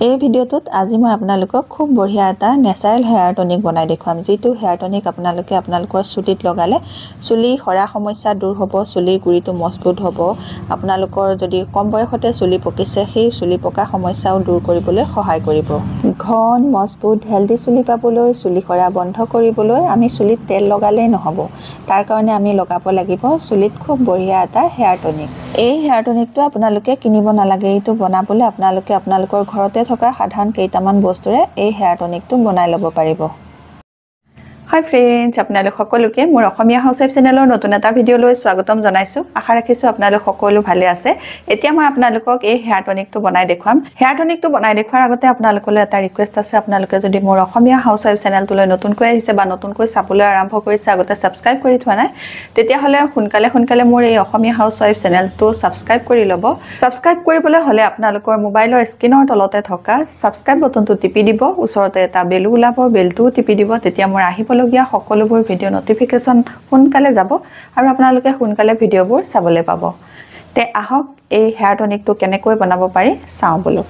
এই ভিডিওটোত আজি মই আপোনালোকক খুব বঢ়িয়া এটা ন্যাচাৰাল হেয়াৰ টনিক বনাই দেখুৱাম যেটো হেয়াৰ টনিক আপোনালোকৰ চুলিত লগালে চুলি খৰা সমস্যা দূৰ হ'ব চুলিৰ গুৰিটো মজবুত হ'ব আপোনালোকৰ যদি কম বয়সতে চুলি পকিছে সেই চুলি পকা সমস্যাও দূৰ কৰিবলৈ সহায় কৰিব ঘন মজবুত হেলদি চুলি পাবলৈ চুলি খৰা বন্ধ কৰিবলৈ আমি চুলিত তেল লগালে নহব তাৰ কাৰণে আমি লগাব লাগিব চুলিত খুব বঢ়িয়া এটা হেয়াৰ টনিক এই হেয়াৰ টনিকটো আপোনালোকে কিনিব নালাগে এইটো বনাবলৈ আপোনালোকৰ ঘৰতে থকা সাধাৰণ কেইটামান বস্তুৰে এই হেয়াৰ টনিকটো বনাই ল'ব পাৰিব হাই ফ্ৰেন্ডছ আপোনালোক সকলোকে মোৰ অসমীয়া হাউচৱাইফ চেনেলৰ নতুন এটা ভিডিঅ'লৈ স্বাগতম জনাইছো আশা ৰাখিছো আপোনালোক সকলো ভালে আছে এতিয়া মই আপোনালোকক এই হেয়াৰ টনিকটো বনাই দেখুৱাম হেয়াৰ টনিকটো বনাই দেখুৱাৰ আগতে আপোনালোকলৈ এটা ৰিকুৱেষ্ট আছে আপোনালোকে যদি মোৰ অসমীয়া হাউচৱাইফ চেনেলটোলৈ নতুনকৈ আহিছে বা নতুনকৈ চাবলৈ আৰম্ভ কৰিছে আগতে সাবস্ক্ৰাইব কৰি থোৱা নাই তেতিয়া হলে সোনকালে মোৰ এই অসমীয়া হাউচৱাইফ চেনেলটো সাবস্ক্ৰাইব কৰি ল'ব সাবস্ক্ৰাইব কৰিবলৈ হলে আপোনালোকৰ মোবাইলৰ স্ক্ৰিনৰ তলতে থকা সাবস্ক্ৰাইব বটনটো টিপি দিব ওচৰতে এটা বেল ওলাব বেলটো টিপি দিব তেতিয়া মোৰ আহিবলগীয়া সকলোবোৰ ভিডিও নটিফিকেশন সোনকালে যাব আৰু আপোনালোকে সোনকালে ভিডিওবোৰ চাবলৈ পাব তে আহক এই হেয়াৰ টনিকটো কেনেকৈ বনাব পাৰি চাও বলো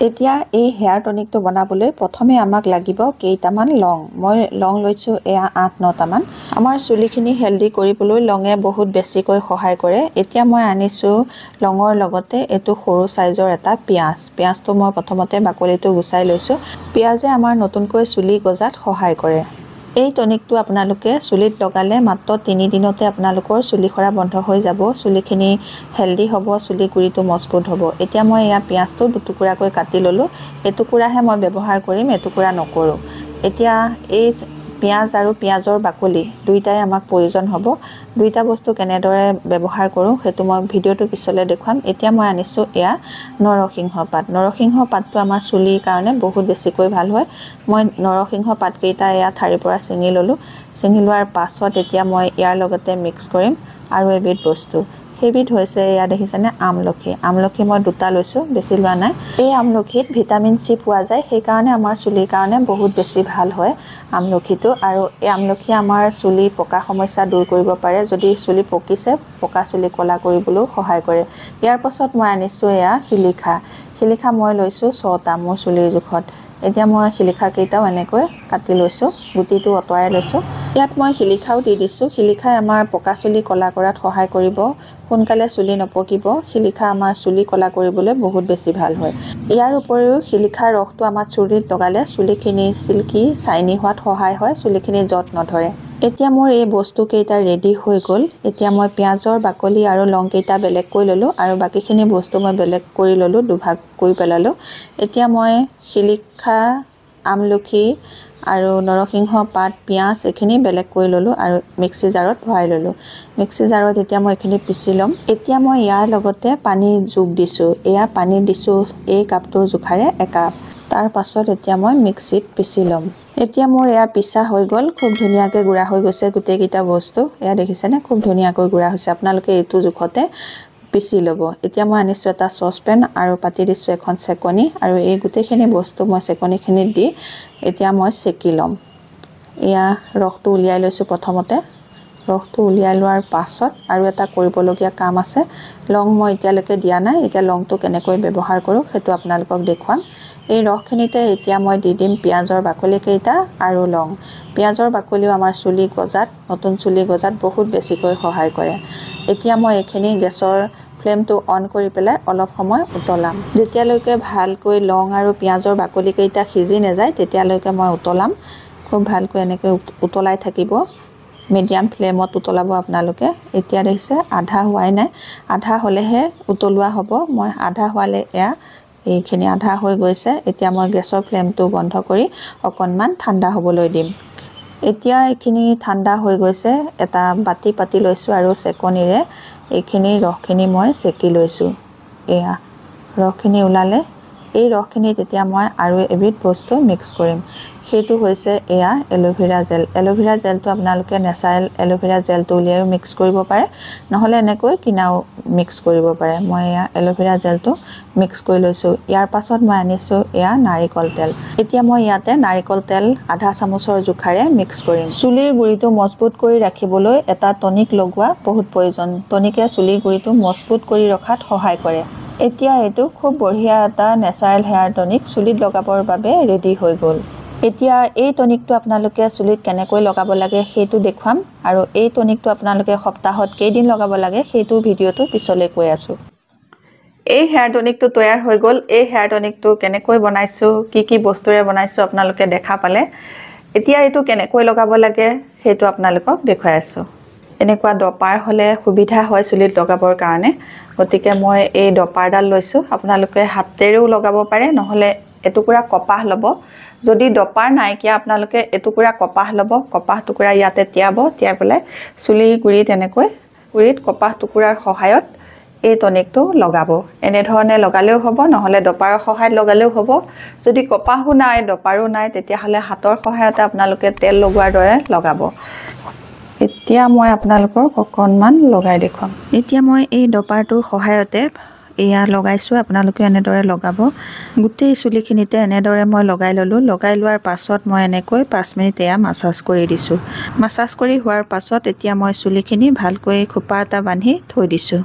এতিয়া এই হেয়াৰ টনিকটো বনাবলৈ প্ৰথমে আমাক লাগিব কেইটামান লং মই লং লৈছো এয়া 8-9টা মান আমাৰ চুলিখিনি হেলদি কৰিবলৈ লঙে বহুত বেছিকৈ সহায় কৰে এতিয়া মই আনিছো লঙৰ লগতে এটো সৰু সাইজৰ এটা পিয়াজটো মই প্ৰথমতে বাকলিটো গুচাই লৈছো পিয়াজে আমাৰ নতুনকৈ চুলি গজাত সহায় কৰে এই টনিকটো আপোনালোকে চুলিত লগালে মাত্ৰ 3 দিনতে আপোনালোকৰ চুলি খৰা বন্ধ হৈ যাব চুলিখিনি হেলদি হ'ব চুলি গুৰিটো মজবুত হ'ব এতিয়া মই ইয়া পিয়াজটো দুটুকুৰাকৈ কাটি ললো এটুকুৰাহে মই ব্যৱহাৰ কৰিম এটুকুৰা নকৰো এতিয়া এই পিয়াজ আৰু পিয়াজৰ বাকলি দুইটাই আমাক প্ৰয়োজন হ'ব দুইটা বস্তু কেনেদৰে ব্যৱহাৰ কৰো হেতু মই ভিডিওটো পিছলৈ দেখুৱাম এতিয়া মই আনিছো এয়া নৰসিংহ পাতটো আমাৰ চুলিৰ কাৰণে বহুত বেছিকৈ ভাল হয় মই নৰসিংহ পাত কেইটা এয়া ঠাৰিৰ পৰা ছিঙি ললো ছিঙি লোৱাৰ পাছত এতিয়া মই ইয়াৰ লগতে মিক্স কৰিম আৰু এবিধ বস্তু হেবিধ হৈছে এয়া দেখিছেনে আমলখি মই দুটা লৈছো বেছি লোৱা নাই এই আমলখিত ভিটামিন সি পোৱা যায় সেই কাৰণে আমাৰ চুলিৰ কাৰণে বহুত বেছি ভাল হয় আমলখিটো আৰু এই আমলখি আমাৰ চুলি পকা সমস্যা দূৰ কৰিব পাৰে যদি চুলি পকিছে পকা চুলি কলা কৰিবলৈ সহায় কৰে ইয়াৰ পাছত মই আনিছো এয়া শিলিখা মই লৈছো 6টা মোৰ চুলিৰ জুখত এতিয়া মই শিলিখা কেইটাও এনেকৈ কাটি লৈছো গুটিটো অতৰাই লৈছো ইয়াত মই শিলিখাও দি দিছো শিলিখাই আমাৰ পকা চুলি কলা কৰাত সহায় কৰিব সোনকালে চুলি নপকিব শিলিখা আমাৰ চুলি কলা কৰিবলৈ বহুত বেছি ভাল হয় ইয়াৰ উপৰিও শিলিখাৰ ৰসটো আমাৰ চুলিত লগালে চুলিখিনি সিল্কি শাইনি হোৱাত সহায় হয় চুলিখিনি জট নধৰে এতিয়া মোৰ এই বস্তু কেইটা ৰেডি হৈ গল এতিয়া মই পিয়াজৰ বাকলি আৰু লং কেইটা বেলেগ কৰি ললো আৰু বাকিখিনি বস্তু মই বেলেগ কৰি ললো দুভাগ কৰি পেলালো এতিয়া মই শিলিখা আমলখি আৰু নৰসিংহ পাত পিয়াজ এখিনি বেলেগ কৰি ললো আৰু মিক্সি জাৰত ভৰাই ললো মিক্সি জাৰত এতিয়া মই এখিনি পিছি লম এতিয়া মই ইয়াৰ লগতে পানী যোগ দিছো এয়া পানী দিছো এই কাপটোৰ জোখাৰে 1 কাপ তাৰ পাছত এতিয়া মই মিক্সিত পিছি লম এতিয়া মোৰ এয়া পিছা হৈ গল খুব ধুনিয়াকৈ গুড়া হৈ গৈছে গুটেই কিটা বস্তু এয়া দেখিছেনে খুব ধুনিয়াকৈ গুড়া হৈছে আপোনালোকে এইটো জুখতে পিছি লব এতিয়া মই আনিছো এটা সসপেন আৰু পাতি দিছো এখন চেকনি আৰু এই গুটেইখিনি বস্তু মই চেকনিখিনিত দি এতিয়া মই সেকি লম এয়া ৰসটো উলিয়াই লৈছো প্ৰথমতে ৰসটো উলিয়াই লোৱাৰ পাছত আৰু এটা কৰিবলগীয়া কাম আছে লং মই এতিয়ালৈকে দিয়া নাই এতিয়া লংটো কেনেকৈ ব্যৱহাৰ কৰো হেতু আপোনালোকক দেখুৱাম এই ৰসখিনিতে এতিয়া মই দি দিম পিয়াজৰ বাকলি কেইটা আৰু লং পিয়াজৰ বাকলিও আমাৰ চুলি গজাত নতুন চুলি গজাত বহুত বেছিকৈ সহায় কৰে এতিয়া মই এখিনি গেছৰ ফ্লেমটো অন কৰি পেলাই অলপ সময় উতলাম যেতিয়ালৈকে ভালকৈ লং আৰু পিয়াজৰ বাকলি কেইটা সিজি নাযায় তেতিয়ালৈকে মই উতলাম খুব ভালকৈ এনেকৈ উতলাই থাকিব মিডিয়াম ফ্লেমত উতলাব আপোনালোকে এতিয়া দেখিছে আধা হোৱাই নাই আধা হলেহে উতলোৱা হ'ব মই আধা হোৱালে এয়া এইখিনি আধা হৈ গৈছে এতিয়া মই গেছৰ ফ্লেমটো বন্ধ কৰি অকনমান ঠাণ্ডা হ'বলৈ দিম এতিয়া এইখিনি ঠাণ্ডা হৈ গৈছে এটা বাতি পাতি লৈছো আৰু চেকনিৰে এইখিনি ৰসখিনি মই সেকি লৈছো এয়া ৰসখিনি ওলালে এই ৰসখিনি তেতিয়া মই আৰু এবিধ বস্তু মিক্স কৰিম সেইটো হৈছে এয়া এলোভেৰা জেলটো আপোনালোকে নেচাৰেল এলোভেৰা জেলটো উলিয়াই মিক্স কৰিব পাৰে নহলে এনেকৈ কিনাও মিক্স কৰিব পাৰে মই এয়া এলোভেৰা জেলটো মিক্স কৰি লৈছো ইয়াৰ পাছত মই আনিছো এয়া নাৰিকল তেল এতিয়া মই ইয়াতে নাৰিকল তেল আধা চামুচৰ জোখাৰে মিক্স কৰিম চুলিৰ গুৰিটো মজবুত কৰি ৰাখিবলৈ এটা টনিক লগোৱা বহুত প্ৰয়োজন টনিকে চুলিৰ গুৰিটো মজবুত কৰি ৰখাত সহায় কৰে এতিয়া এইটো খুব বঢ়িয়া এটা নেচাৰেল হেয়াৰ টনিক চুলিত লগাবৰ বাবে ৰেডি হৈ গ'ল। এতিয়া এই টনিকটো আপোনালোকে চুলিত কেনেকৈ লগাব লাগে সেইটো দেখুৱাম আৰু এই টনিকটো আপোনালোকে সপ্তাহত কেইদিন লগাব লাগে সেইটো ভিডিঅ'টো পিছলৈ কৈ আছোঁ। এই হেয়াৰ টনিকটো তৈয়াৰ হৈ গ'ল। এই হেয়াৰ টনিকটো কেনেকৈ বনাইছোঁ, কি বস্তুৰে বনাইছোঁ আপোনালোকে দেখা পালে। এতিয়া এইটো কেনেকৈ লগাব লাগে সেইটো আপোনালোকক দেখুৱাই আছোঁ। এনেকুৱা ডপাৰ হ'লে সুবিধা হয় চুলিত লগাবৰ কাৰণে, গতিকে মই এই ডপাৰডাল লৈছোঁ। আপোনালোকে হাতেৰেও লগাব পাৰে, নহ'লে এটুকুৰা কপাহ ল'ব। যদি ডপাৰ নাইকিয়া আপোনালোকে এটুকুৰা কপাহ ল'ব, কপাহ টুকুৰা ইয়াতে তিয়াব, তিয়াই পেলাই চুলিৰ গুৰিত এনেকৈ গুৰিত কপাহ টুকুৰাৰ সহায়ত এই টনিকটো লগাব। এনেধৰণে লগালেও হ'ব, নহ'লে ডপাৰৰ সহায়ত লগালেও হ'ব। যদি কপাহো নাই ডপাৰো নাই তেতিয়াহ'লে হাতৰ সহায়তে আপোনালোকে তেল লগোৱাৰ দৰে লগাব। এতিয়া মই আপোনালোকক অকণমান লগাই দেখুৱাম। এতিয়া মই এই ডপাৰটোৰ সহায়তে এয়া লগাইছোঁ। আপোনালোকে এনেদৰে লগাব। গোটেই চুলিখিনিতে এনেদৰে মই লগাই ল'লোঁ। লগাই লোৱাৰ পাছত মই এনেকৈ 5 মিনিট এয়া মাছাজ কৰি দিছোঁ। মাছাজ কৰি হোৱাৰ পাছত এতিয়া মই চুলিখিনি ভালকৈ খোপা এটা বান্ধি থৈ দিছোঁ।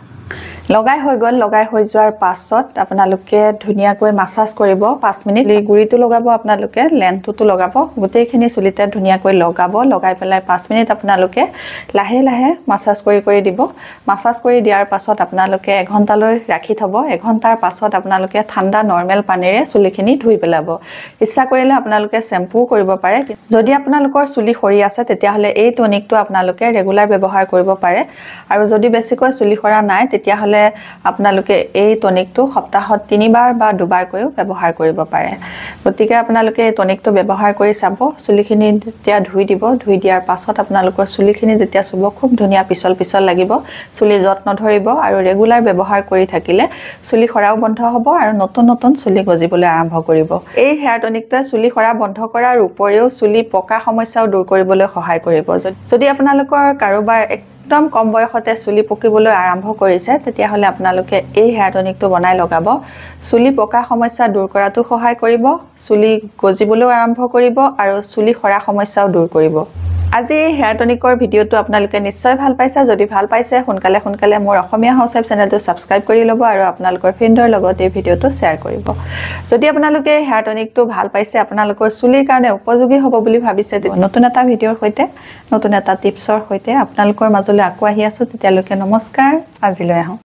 লগাই হৈ গ'ল। লগাই হৈ যোৱাৰ পাছত আপোনালোকে ধুনীয়াকৈ মাছাজ কৰিব 5 মিনিট। গুৰিটো লগাব, আপোনালোকে লেন্থটোতো লগাব, গোটেইখিনি চুলিতে ধুনীয়াকৈ লগাব। লগাই পেলাই 5 মিনিট আপোনালোকে লাহে লাহে মাছাজ কৰি দিব। মাছাজ কৰি দিয়াৰ পাছত আপোনালোকে এঘণ্টালৈ ৰাখি থ'ব। এঘণ্টাৰ পাছত আপোনালোকে ঠাণ্ডা নৰ্মেল পানীৰে চুলিখিনি ধুই পেলাব। ইচ্ছা কৰিলে আপোনালোকে শ্বেম্পুও কৰিব পাৰে। যদি আপোনালোকৰ চুলি সৰি আছে তেতিয়াহ'লে এই টনিকটো আপোনালোকে ৰেগুলাৰ ব্যৱহাৰ কৰিব পাৰে। আৰু যদি বেছিকৈ চুলি সৰা নাই তেতিয়াহ'লে আপোনালোকে এই টনিকটো সপ্তাহত 3 বাৰ বা 2 বাৰকৈও ব্যৱহাৰ কৰিব পাৰে। গতিকে আপোনালোকে এই টনিকটো ব্যৱহাৰ কৰি চাব। চুলিখিনি যেতিয়া ধুই দিব, ধুই দিয়াৰ পাছত আপোনালোকৰ চুলিখিনি যেতিয়া চুব খুব ধুনীয়া পিছল পিছল লাগিব, চুলি যত্ন ধৰিব আৰু ৰেগুলাৰ ব্যৱহাৰ কৰি থাকিলে চুলি সৰাও বন্ধ হ'ব আৰু নতুন নতুন চুলি গজিবলৈ আৰম্ভ কৰিব। এই হেয়াৰ টনিকটোৱে চুলি সৰা বন্ধ কৰাৰ উপৰিও চুলি পকা সমস্যাও দূৰ কৰিবলৈ সহায় কৰিব। যদি আপোনালোকৰ কাৰোবাৰ একদম কম বয়সতে চুলি পকিবলৈ আৰম্ভ কৰিছে তেতিয়াহ'লে আপোনালোকে এই হেয়াৰ টনিকটো বনাই লগাব। চুলি পকা সমস্যা দূৰ কৰাতো সহায় কৰিব, চুলি গজিবলৈও আৰম্ভ কৰিব আৰু চুলি সৰা সমস্যাও দূৰ কৰিব। আজি এই হেয়াৰ টনিকৰ ভিডিঅ'টো আপোনালোকে নিশ্চয় ভাল পাইছে। যদি ভাল পাইছে সোনকালে মোৰ অসমীয়া হাউচৱাইফ চেনেলটো ছাবস্ক্ৰাইব কৰি ল'ব আৰু আপোনালোকৰ ফ্ৰেণ্ডৰ লগত এই ভিডিঅ'টো শ্বেয়াৰ কৰিব। যদি আপোনালোকে এই হেয়াৰ টনিকটো ভাল পাইছে, আপোনালোকৰ চুলিৰ কাৰণে উপযোগী হ'ব বুলি ভাবিছে, নতুন এটা ভিডিঅ'ৰ সৈতে, নতুন এটা টিপছৰ সৈতে আপোনালোকৰ মাজলৈ আকৌ আহি আছোঁ। তেতিয়ালৈকে নমস্কাৰ, আজিলৈ আহোঁ।